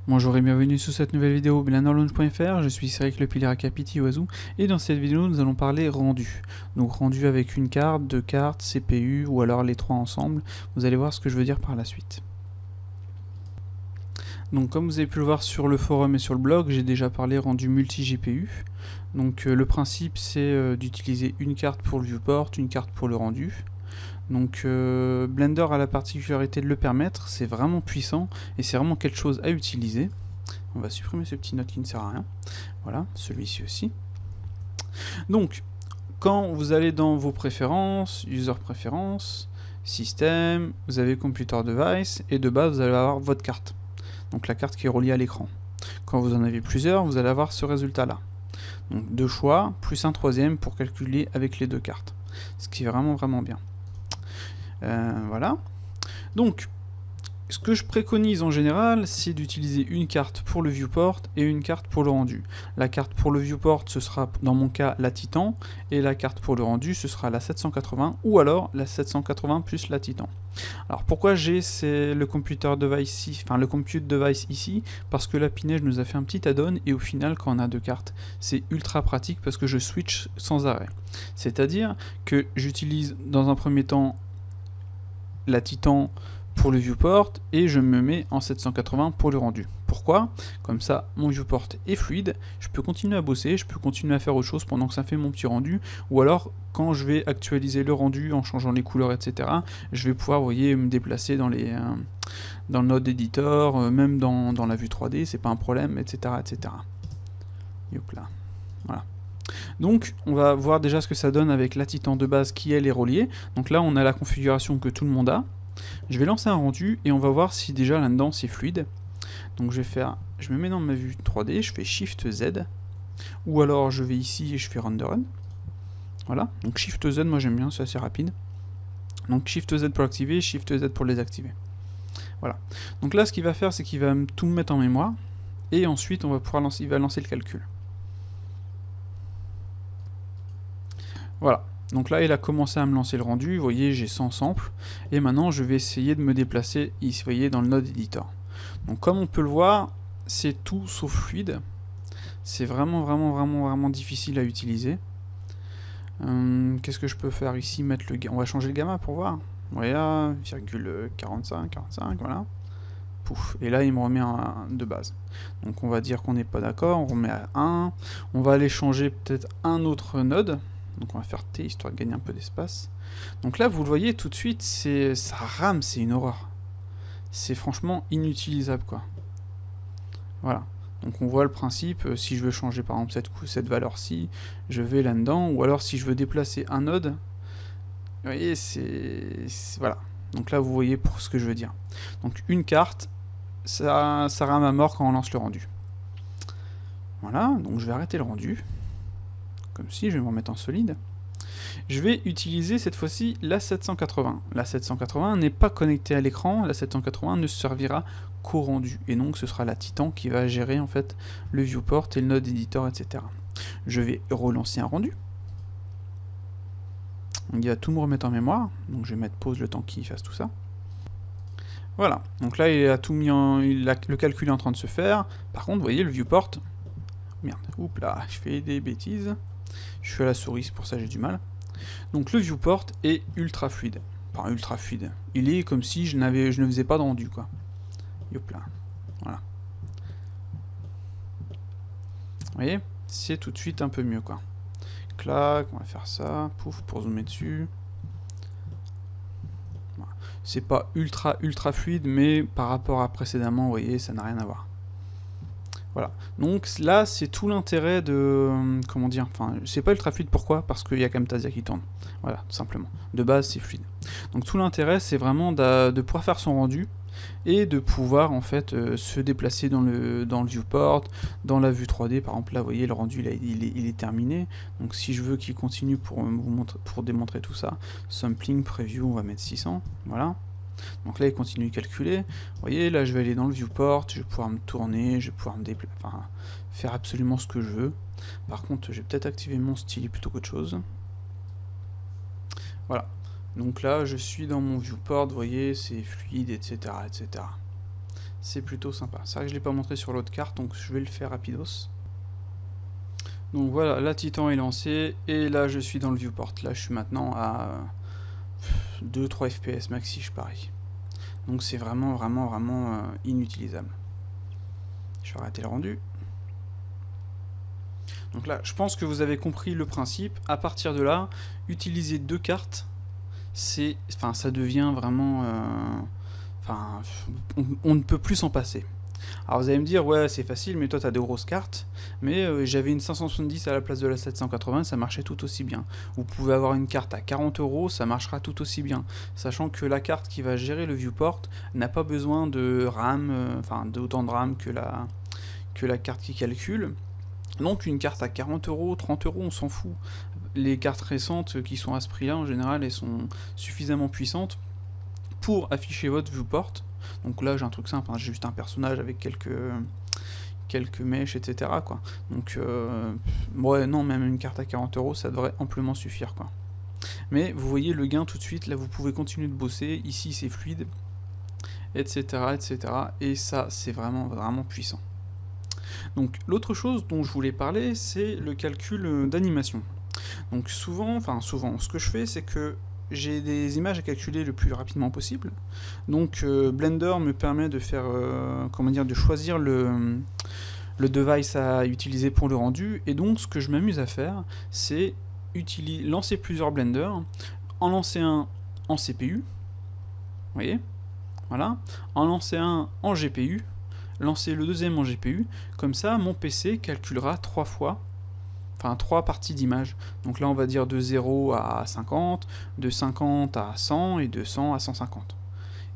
Bonjour et bienvenue sur cette nouvelle vidéo BlenderLaunch.fr, je suis Cédric le Pilera Capiti Oiseau et dans cette vidéo nous allons parler rendu. Donc rendu avec une carte, deux cartes, CPU ou alors les trois ensemble, vous allez voir ce que je veux dire par la suite. Donc comme vous avez pu le voir sur le forum et sur le blog, j'ai déjà parlé rendu multi-GPU. Donc le principe c'est d'utiliser une carte pour le viewport, une carte pour le rendu. Donc Blender a la particularité de le permettre, c'est vraiment puissant et c'est vraiment quelque chose à utiliser. On va supprimer ce petit note qui ne sert à rien. Voilà, celui-ci aussi. Donc, quand vous allez dans vos préférences, User Préférences, Système, vous avez Computer Device, et de base vous allez avoir votre carte. Donc la carte qui est reliée à l'écran. Quand vous en avez plusieurs, vous allez avoir ce résultat-là. Donc deux choix, plus un troisième pour calculer avec les deux cartes. Ce qui est vraiment bien. Voilà. Donc, ce que je préconise en général, c'est d'utiliser une carte pour le viewport et une carte pour le rendu. La carte pour le viewport, ce sera dans mon cas la Titan, et la carte pour le rendu, ce sera la 780, ou alors la 780 plus la Titan. Alors pourquoi j'ai le computer device ici, enfin le compute device ici? Parce que la Pinège nous a fait un petit add-on, et au final, quand on a deux cartes, c'est ultra pratique parce que je switch sans arrêt. C'est-à-dire que j'utilise dans un premier temps la Titan pour le viewport et je me mets en 780 pour le rendu. Pourquoi? Comme ça, mon viewport est fluide, je peux continuer à bosser, je peux continuer à faire autre chose pendant que ça fait mon petit rendu, ou alors quand je vais actualiser le rendu en changeant les couleurs, etc., je vais pouvoir, vous voyez, me déplacer dans le node editor, même dans la vue 3D, c'est pas un problème, etc., etc. Hop là. Voilà. Donc on va voir déjà ce que ça donne avec la Titan de base qui elle est reliée. Donc là on a la configuration que tout le monde a. Je vais lancer un rendu et on va voir si déjà là-dedans c'est fluide. Donc je me mets dans ma vue 3D, je fais Shift Z, ou alors je vais ici et je fais Render Run. Voilà, donc Shift Z, moi j'aime bien, c'est assez rapide. Donc Shift Z pour activer, Shift Z pour désactiver. Voilà. Donc là ce qu'il va faire, c'est qu'il va tout me mettre en mémoire, et ensuite on va pouvoir il va lancer le calcul. Voilà. Donc là, il a commencé à me lancer le rendu, vous voyez, j'ai 100 samples, et maintenant je vais essayer de me déplacer ici, vous voyez, dans le node editor. Donc comme on peut le voir, c'est tout sauf fluide, c'est vraiment difficile à utiliser. Qu'est-ce que je peux faire ici? Mettre le on va changer le gamma pour voir. Voilà, 0,45, 45, voilà. Pouf, et là il me remet un de base. Donc on va dire qu'on n'est pas d'accord, on remet à 1, on va aller changer peut-être un autre node. Donc on va faire T histoire de gagner un peu d'espace. Donc là vous le voyez tout de suite, ça rame, c'est une horreur. C'est franchement inutilisable quoi. Voilà. Donc on voit le principe, si je veux changer par exemple cette valeur-ci, je vais là-dedans, ou alors si je veux déplacer un node, vous voyez, voilà. Donc là vous voyez pour ce que je veux dire. Donc une carte, ça rame à mort quand on lance le rendu. Voilà, donc je vais arrêter le rendu. Comme si, je vais me remettre en solide. Je vais utiliser cette fois-ci la 780. La 780 n'est pas connectée à l'écran, la 780 ne servira qu'au rendu, et donc ce sera la Titan qui va gérer en fait le viewport et le node editor, etc. Je vais relancer un rendu. Il va tout me remettre en mémoire, donc je vais mettre pause le temps qu'il fasse tout ça. Voilà, donc là il a tout mis le calcul est en train de se faire. Par contre, vous voyez le viewport, merde, oups là, je fais des bêtises. Je suis à la souris, c'est pour ça que j'ai du mal. Donc le viewport est ultra fluide. Enfin ultra fluide. Il est comme si je ne faisais pas de rendu quoi. Hop là. Voilà. Vous voyez, c'est tout de suite un peu mieux quoi. Clac, on va faire ça. Pouf, pour zoomer dessus. Voilà. C'est pas ultra fluide, mais par rapport à précédemment, vous voyez, ça n'a rien à voir. Voilà, donc là c'est tout l'intérêt de... comment dire, enfin c'est pas ultra fluide, pourquoi? Parce qu'il y a Camtasia qui tourne, voilà, tout simplement. De base c'est fluide. Donc tout l'intérêt c'est vraiment de pouvoir faire son rendu, et de pouvoir en fait se déplacer dans le viewport, dans la vue 3D, par exemple là vous voyez le rendu il est terminé, donc si je veux qu'il continue pour démontrer tout ça, sampling, preview, on va mettre 600, voilà. Donc là il continue de calculer, vous voyez là je vais aller dans le viewport, je vais pouvoir me tourner, je vais pouvoir me déplacer, enfin, faire absolument ce que je veux. Par contre je vais peut-être activer mon stylet plutôt qu'autre chose. Voilà, donc là je suis dans mon viewport, vous voyez c'est fluide, etc., etc. C'est plutôt sympa. C'est vrai que je ne l'ai pas montré sur l'autre carte, donc je vais le faire rapidos. Donc voilà, la Titan est lancée, et là je suis dans le viewport. Là je suis maintenant à 2-3 FPS maxi, je parie. Donc c'est vraiment inutilisable. Je vais arrêter le rendu. Donc là, je pense que vous avez compris le principe. À partir de là, utiliser 2 cartes, ça devient vraiment... on ne peut plus s'en passer. Alors vous allez me dire, ouais c'est facile, mais toi t'as de grosses cartes, mais j'avais une 570 à la place de la 780, ça marchait tout aussi bien. Vous pouvez avoir une carte à 40 €, ça marchera tout aussi bien, sachant que la carte qui va gérer le viewport n'a pas besoin de RAM, d'autant de RAM que la carte qui calcule. Donc une carte à 40 €, 30 €, on s'en fout. Les cartes récentes qui sont à ce prix-là, en général, elles sont suffisamment puissantes pour afficher votre viewport. Donc là j'ai un truc simple, hein, j'ai juste un personnage avec quelques mèches, etc. quoi. Donc ouais, non, même une carte à 40 €, ça devrait amplement suffire, quoi. Mais vous voyez le gain tout de suite, là vous pouvez continuer de bosser, ici c'est fluide, etc. etc. Et ça c'est vraiment puissant. Donc l'autre chose dont je voulais parler, c'est le calcul d'animation. Donc souvent, ce que je fais, c'est que j'ai des images à calculer le plus rapidement possible. Donc Blender me permet de faire, de choisir le device à utiliser pour le rendu. Et donc ce que je m'amuse à faire, c'est lancer plusieurs blenders, en lancer un en CPU, vous voyez, voilà, en lancer un en GPU, lancer le deuxième en GPU, comme ça mon PC calculera 3 fois, 3 parties d'image. Donc là on va dire de 0 à 50, de 50 à 100 et de 100 à 150.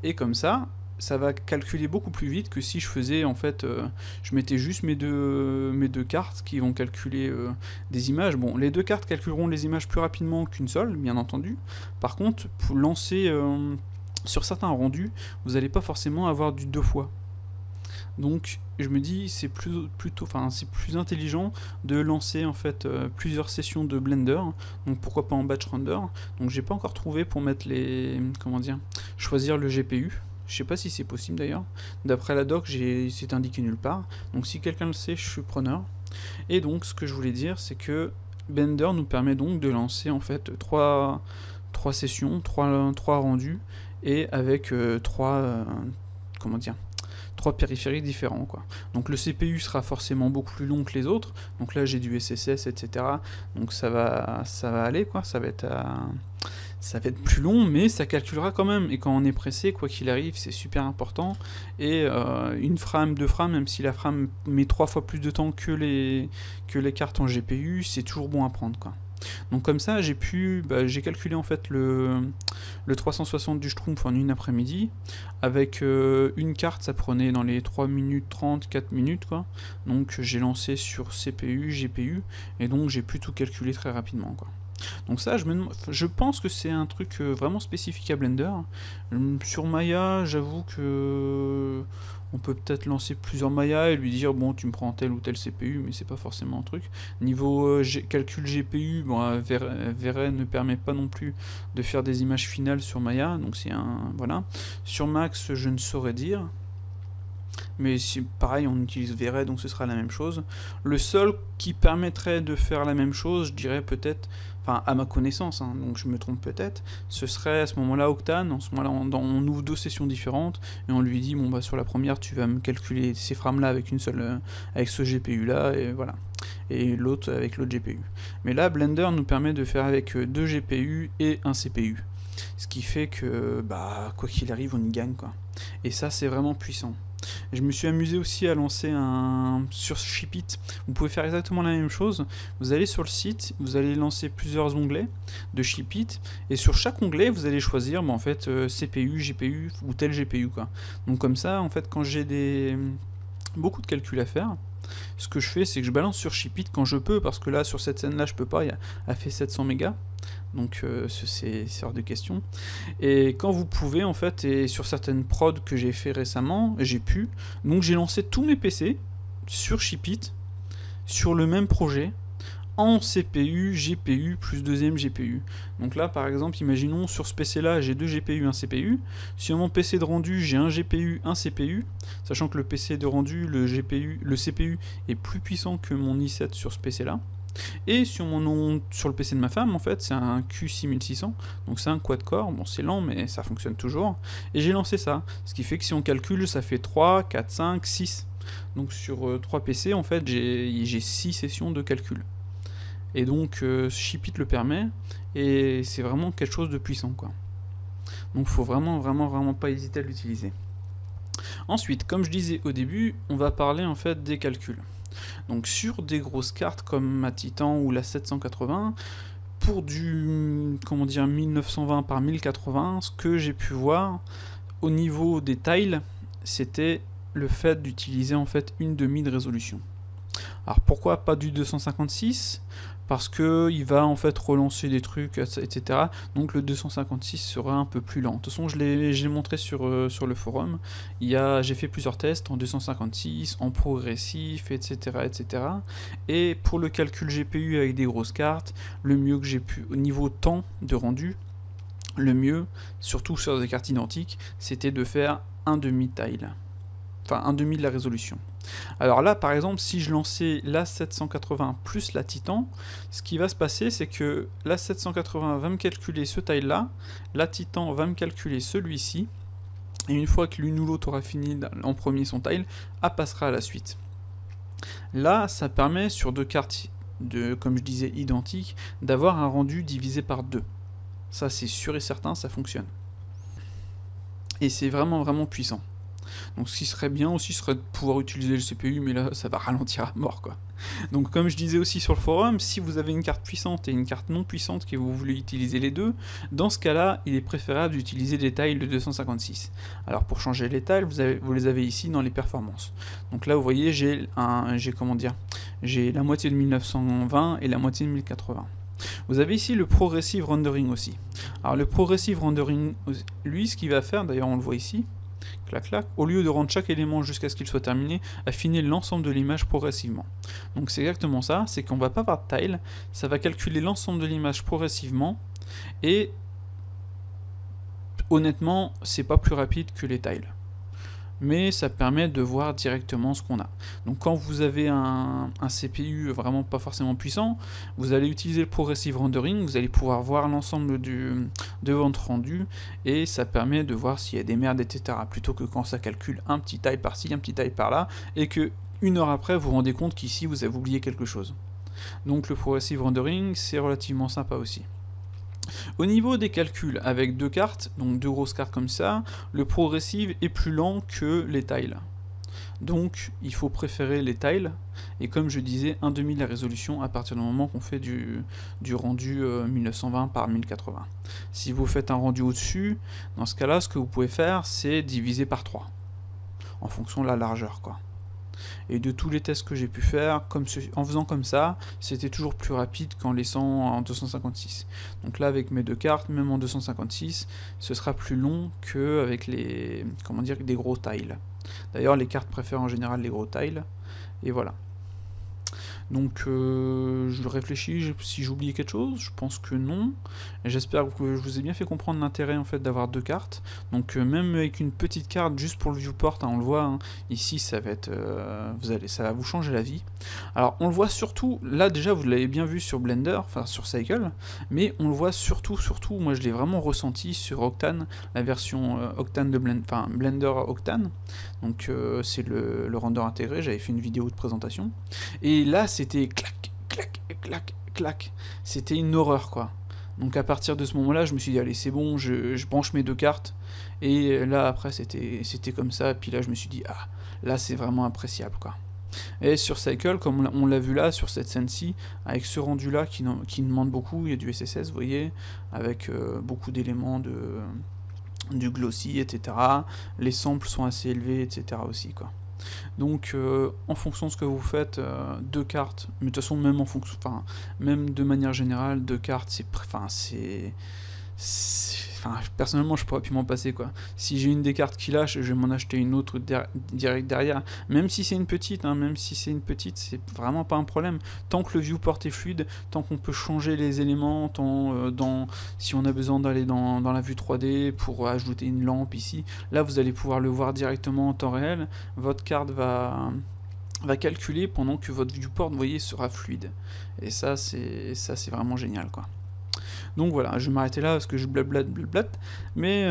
Et comme ça va calculer beaucoup plus vite que si je faisais je mettais juste mes deux cartes qui vont calculer des images. Bon, les 2 cartes calculeront les images plus rapidement qu'une seule, bien entendu. Par contre, pour lancer sur certains rendus, vous n'allez pas forcément avoir du 2 fois. Donc je me dis c'est c'est plus intelligent de lancer plusieurs sessions de Blender, donc pourquoi pas en batch render. Donc j'ai pas encore trouvé pour mettre choisir le GPU. Je sais pas si c'est possible d'ailleurs. D'après la doc, c'est indiqué nulle part. Donc si quelqu'un le sait, je suis preneur. Et donc ce que je voulais dire, c'est que Blender nous permet donc de lancer 3 sessions, 3 rendus, et avec 3 périphériques différents, quoi. Donc le CPU sera forcément beaucoup plus long que les autres. Donc là j'ai du SSS, etc. Donc ça va aller, quoi. Ça va être plus long, mais ça calculera quand même. Et quand on est pressé, quoi qu'il arrive, c'est super important. Et une frame, 2 frames, même si la frame met 3 fois plus de temps que les cartes en GPU, c'est toujours bon à prendre, quoi. Donc comme ça, j'ai calculé le 360 du Schtroumpf en une après-midi. Avec une carte, ça prenait dans les 3 minutes 30, 4 minutes, quoi. Donc j'ai lancé sur CPU, GPU, et donc j'ai pu tout calculer très rapidement, quoi. Donc ça, je pense que c'est un truc vraiment spécifique à Blender. Sur Maya, j'avoue que on peut peut-être lancer plusieurs Maya et lui dire bon tu me prends tel ou tel CPU, mais c'est pas forcément un truc. Niveau calcul GPU, bon, V-Ray ne permet pas non plus de faire des images finales sur Maya, donc c'est voilà. Sur Max, je ne saurais dire. Mais si pareil on utilise V-Ray, donc ce sera la même chose. Le seul qui permettrait de faire la même chose, je dirais peut-être, à ma connaissance, hein, donc je me trompe peut-être, ce serait à ce moment-là Octane. En ce moment-là on ouvre 2 sessions différentes et on lui dit bon bah sur la première tu vas me calculer ces frames là avec avec ce GPU là, et voilà, et l'autre avec l'autre GPU. Mais là Blender nous permet de faire avec 2 GPU et un CPU, ce qui fait que quoi qu'il arrive on y gagne, quoi. Et ça c'est vraiment puissant. Je me suis amusé aussi à lancer sur Shipit. Vous pouvez faire exactement la même chose. Vous allez sur le site, vous allez lancer plusieurs onglets de Shipit, et sur chaque onglet vous allez choisir CPU, GPU ou tel GPU, quoi. Donc comme ça, quand j'ai beaucoup de calculs à faire, ce que je fais, c'est que je balance sur Shipit quand je peux, parce que là sur cette scène là je peux pas, elle fait 700 mégas. Donc c'est hors de question. Et quand vous pouvez, et sur certaines prods que j'ai fait récemment, donc j'ai lancé tous mes PC sur Shipit, sur le même projet, en CPU, GPU plus deuxième GPU. Donc là par exemple, imaginons sur ce PC là j'ai 2 GPU, 1 CPU. Sur mon PC de rendu j'ai un GPU, 1 CPU, sachant que le PC de rendu, le CPU est plus puissant que mon i7 sur ce PC là. Et sur le PC de ma femme, en fait, c'est un Q6600, donc c'est un quad-core, bon c'est lent mais ça fonctionne toujours, et j'ai lancé ça, ce qui fait que si on calcule, ça fait 3, 4, 5, 6. Donc sur 3 PC, en fait, j'ai 6 sessions de calcul. Et donc Shipit le permet, et c'est vraiment quelque chose de puissant, quoi. Donc faut vraiment pas hésiter à l'utiliser. Ensuite, comme je disais au début, on va parler en fait des calculs. Donc sur des grosses cartes comme ma Titan ou la 780, pour du 1920 par 1080, ce que j'ai pu voir au niveau des tiles, c'était le fait d'utiliser en fait une demi de résolution. Alors pourquoi pas du 256 ? Parce que il va en fait relancer des trucs, etc. Donc le 256 sera un peu plus lent. De toute façon, je l'ai montré sur le forum. J'ai fait plusieurs tests en 256, en progressif, etc., etc. Et pour le calcul GPU avec des grosses cartes, le mieux que j'ai pu, au niveau temps de rendu, le mieux, surtout sur des cartes identiques, c'était de faire un demi-tile. Enfin, un demi de la résolution. Alors là, par exemple, si je lançais la 780 plus la Titan, ce qui va se passer, c'est que la 780 va me calculer ce tile-là, la Titan va me calculer celui-ci, et une fois que l'une ou l'autre aura fini en premier son tile, elle passera à la suite. Là, ça permet sur deux cartes, comme je disais, identiques, d'avoir un rendu divisé par 2. Ça, c'est sûr et certain, ça fonctionne. Et c'est vraiment puissant. Donc ce qui serait bien aussi serait de pouvoir utiliser le CPU, mais là ça va ralentir à mort, quoi. Donc comme je disais aussi sur le forum, si vous avez une carte puissante et une carte non puissante que vous voulez utiliser les deux, dans ce cas-là, il est préférable d'utiliser les tiles de 256. Alors pour changer les tiles, vous les avez ici dans les performances. Donc là vous voyez, j'ai la moitié de 1920 et la moitié de 1080. Vous avez ici le Progressive Rendering aussi. Alors le Progressive Rendering, lui, ce qu'il va faire, d'ailleurs on le voit ici, clac clac, au lieu de rendre chaque élément jusqu'à ce qu'il soit terminé, affiner l'ensemble de l'image progressivement. Donc c'est exactement ça, c'est qu'on va pas avoir de tile, ça va calculer l'ensemble de l'image progressivement, et honnêtement, c'est pas plus rapide que les tiles. Mais ça permet de voir directement ce qu'on a. Donc quand vous avez un CPU vraiment pas forcément puissant, vous allez utiliser le Progressive Rendering, vous allez pouvoir voir l'ensemble de votre rendu, et ça permet de voir s'il y a des merdes, etc. Plutôt que quand ça calcule un petit tile par-ci, un petit tile par-là, et que une heure après vous vous rendez compte qu'ici vous avez oublié quelque chose. Donc le Progressive Rendering, c'est relativement sympa aussi. Au niveau des calculs avec deux cartes, donc deux grosses cartes comme ça, le progressive est plus lent que les tiles. Donc il faut préférer les tiles, et comme je disais, un demi de la résolution à partir du moment qu'on fait du rendu 1920 par 1080. Si vous faites un rendu au-dessus, dans ce cas-là, ce que vous pouvez faire, c'est diviser par 3, en fonction de la largeur, quoi. Et de tous les tests que j'ai pu faire, en faisant comme ça, c'était toujours plus rapide qu'en laissant en 256. Donc là, avec mes deux cartes, même en 256, ce sera plus long qu'avec des gros tiles. D'ailleurs, les cartes préfèrent en général les gros tiles, et voilà. Donc je réfléchis si j'ai oublié quelque chose, je pense que non. J'espère que je vous ai bien fait comprendre l'intérêt en fait d'avoir deux cartes. Donc même avec une petite carte juste pour le viewport, hein, on le voit, hein, ici ça va être ça va vous changer la vie. Alors on le voit surtout, là déjà vous l'avez bien vu sur Blender, enfin sur Cycle, mais on le voit surtout, moi je l'ai vraiment ressenti sur Octane, la version Octane de Blender Octane. Donc c'est le render intégré, j'avais fait une vidéo de présentation. Et là c'était clac, clac, clac, clac. C'était une horreur, quoi. Donc à partir de ce moment-là, je me suis dit, allez, c'est bon, je branche mes deux cartes. Et là, après, c'était comme ça. Puis là, je me suis dit, ah, là, c'est vraiment appréciable, quoi. Et sur Cycle, comme on l'a vu là, sur cette scène-ci, avec ce rendu-là qui demande beaucoup, il y a du SSS, vous voyez, avec beaucoup d'éléments du glossy, etc. Les samples sont assez élevés, etc. aussi, quoi. Donc en fonction de ce que vous faites, deux cartes, mais de toute façon même même de manière générale, deux cartes, Enfin, personnellement, je pourrais plus m'en passer, quoi. Si j'ai une des cartes qui lâche, je vais m'en acheter une autre direct derrière. Même si c'est une petite, hein, même si c'est une petite, c'est vraiment pas un problème. Tant que le viewport est fluide, tant qu'on peut changer les éléments, si on a besoin d'aller dans la vue 3D pour ajouter une lampe ici, là vous allez pouvoir le voir directement en temps réel. Votre carte va calculer pendant que votre viewport, vous voyez, sera fluide. Et ça, c'est vraiment génial, quoi. Donc voilà, je vais m'arrêter là parce que je blablate, mais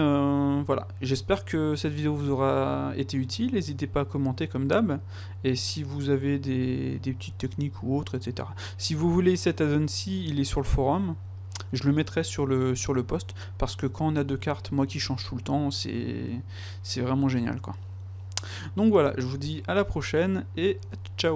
voilà, j'espère que cette vidéo vous aura été utile, n'hésitez pas à commenter comme d'hab, et si vous avez des petites techniques ou autres, etc. Si vous voulez cet add-on-ci, il est sur le forum, je le mettrai sur le post, parce que quand on a deux cartes, moi qui change tout le temps, c'est vraiment génial, quoi. Donc voilà, je vous dis à la prochaine, et ciao.